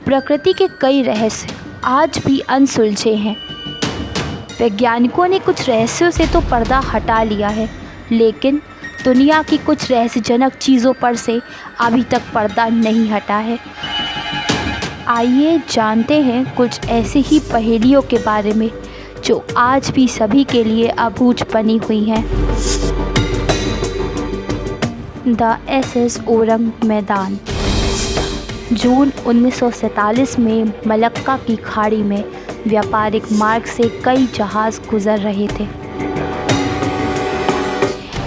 प्रकृति के कई रहस्य आज भी अनसुलझे हैं। वैज्ञानिकों ने कुछ रहस्यों से तो पर्दा हटा लिया है, लेकिन दुनिया की कुछ रहस्यजनक चीज़ों पर से अभी तक पर्दा नहीं हटा है। आइए जानते हैं कुछ ऐसी ही पहेलियों के बारे में जो आज भी सभी के लिए अबूझ बनी हुई हैं। द एसएस ओरंग मैदान। जून 1947 में मलक्का की खाड़ी में व्यापारिक मार्ग से कई जहाज़ गुजर रहे थे।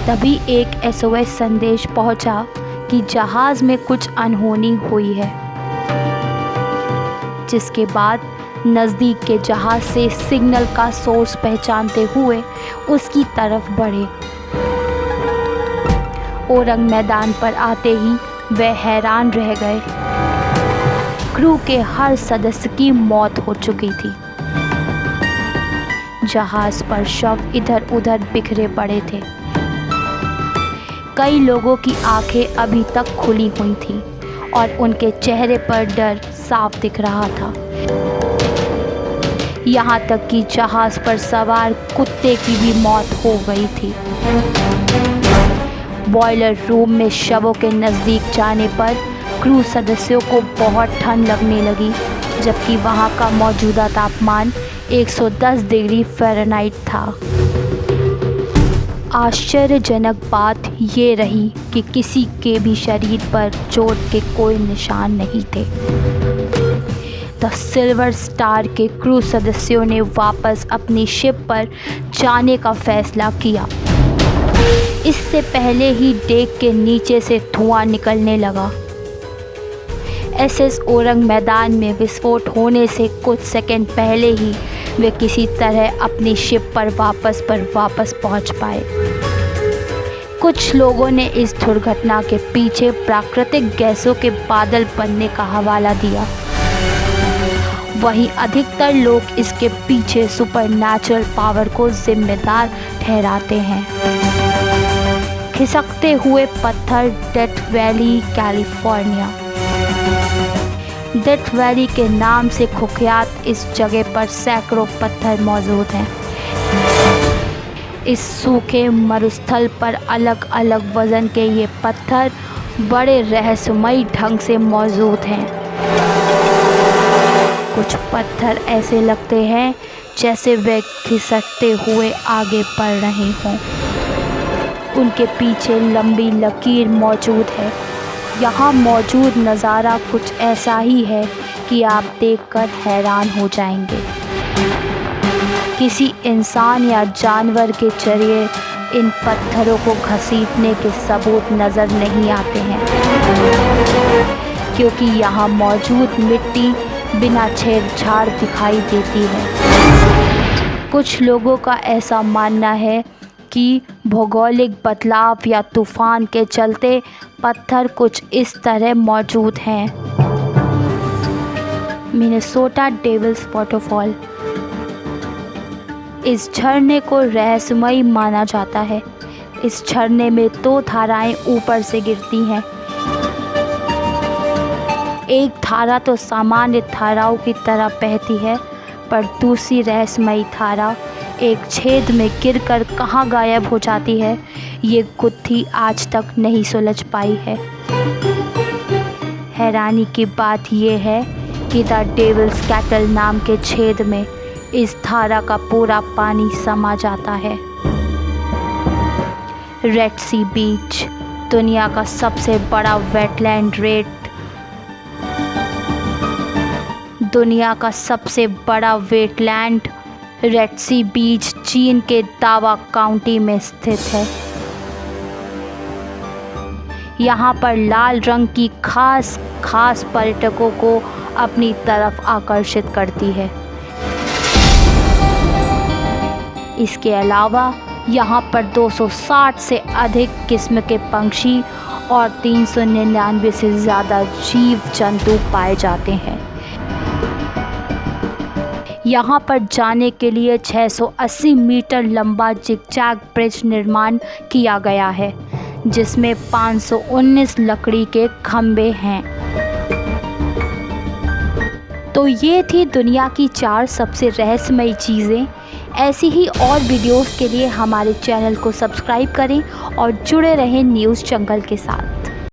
तभी एक एसओएस संदेश पहुंचा कि जहाज़ में कुछ अनहोनी हुई है, जिसके बाद नज़दीक के जहाज़ से सिग्नल का सोर्स पहचानते हुए उसकी तरफ बढ़े। ओरंग मैदान पर आते ही वे हैरान रह गए। क्रू के हर सदस्य की मौत हो चुकी थी। जहाज पर शव इधर उधर बिखरे पड़े थे। कई लोगों की आंखें अभी तक खुली हुई थीं और उनके चेहरे पर डर साफ दिख रहा था। यहाँ तक कि जहाज पर सवार कुत्ते की भी मौत हो गई थी। बॉयलर रूम में शवों के नज़दीक जाने पर क्रू सदस्यों को बहुत ठंड लगने लगी, जबकि वहाँ का मौजूदा तापमान 110 डिग्री फ़ारेनहाइट था। आश्चर्यजनक बात ये रही कि किसी के भी शरीर पर चोट के कोई निशान नहीं थे। द सिल्वर स्टार के क्रू सदस्यों ने वापस अपनी शिप पर जाने का फैसला किया। इससे पहले ही डेक के नीचे से धुआं निकलने लगा। एसएस ओरंग मैदान में विस्फोट होने से कुछ सेकंड पहले ही वे किसी तरह अपनी शिप पर वापस पहुंच पाए। कुछ लोगों ने इस दुर्घटना के पीछे प्राकृतिक गैसों के बादल बनने का हवाला दिया। वहीं अधिकतर लोग इसके पीछे सुपरनैचुरल पावर को जिम्मेदार ठहराते हैं। खिसकते हुए पत्थर, death valley, California. Death valley के नाम से कुख्यात इस जगह पर सैकड़ों पत्थर मौजूद हैं। इस सूखे मरुस्थल पर अलग अलग वज़न के ये पत्थर बड़े रहस्यमयी ढंग से मौजूद हैं। कुछ पत्थर ऐसे लगते हैं जैसे वे खिसकते हुए आगे बढ़ रहे हों। उनके पीछे लंबी लकीर मौजूद है। यहाँ मौजूद नज़ारा कुछ ऐसा ही है कि आप देखकर हैरान हो जाएंगे। किसी इंसान या जानवर के जरिए इन पत्थरों को घसीटने के सबूत नज़र नहीं आते हैं, क्योंकि यहाँ मौजूद मिट्टी बिना छेड़छाड़ दिखाई देती है। कुछ लोगों का ऐसा मानना है कि भौगोलिक बदलाव या तूफान के चलते पत्थर कुछ इस तरह मौजूद हैं। Minnesota devil's waterfall. इस झरने को रहस्यमयी माना जाता है। इस झरने में 2 धाराएं ऊपर से गिरती हैं। एक धारा तो सामान्य धाराओं की तरह बहती है, पर दूसरी रहस्यमयी धारा एक छेद में गिरकर कहाँ गायब हो जाती है, ये गुत्थी आज तक नहीं सुलझ पाई है। हैरानी की बात यह है कि द डेविल्स कैटल नाम के छेद में इस धारा का पूरा पानी समा जाता है। रेड सी बीच, दुनिया का सबसे बड़ा वेटलैंड रेड सी बीच चीन के दावा काउंटी में स्थित है। यहाँ पर लाल रंग की खास पर्यटकों को अपनी तरफ आकर्षित करती है। इसके अलावा यहाँ पर 260 से अधिक किस्म के पंछी और 399 से ज़्यादा जीव जंतु पाए जाते हैं। यहाँ पर जाने के लिए 680 मीटर लंबा जिगजैग ब्रिज निर्माण किया गया है, जिसमें 519 लकड़ी के खंभे हैं। तो ये थी दुनिया की 4 सबसे रहस्यमयी चीज़ें। ऐसी ही और वीडियोस के लिए हमारे चैनल को सब्सक्राइब करें और जुड़े रहें न्यूज़ जंगल के साथ।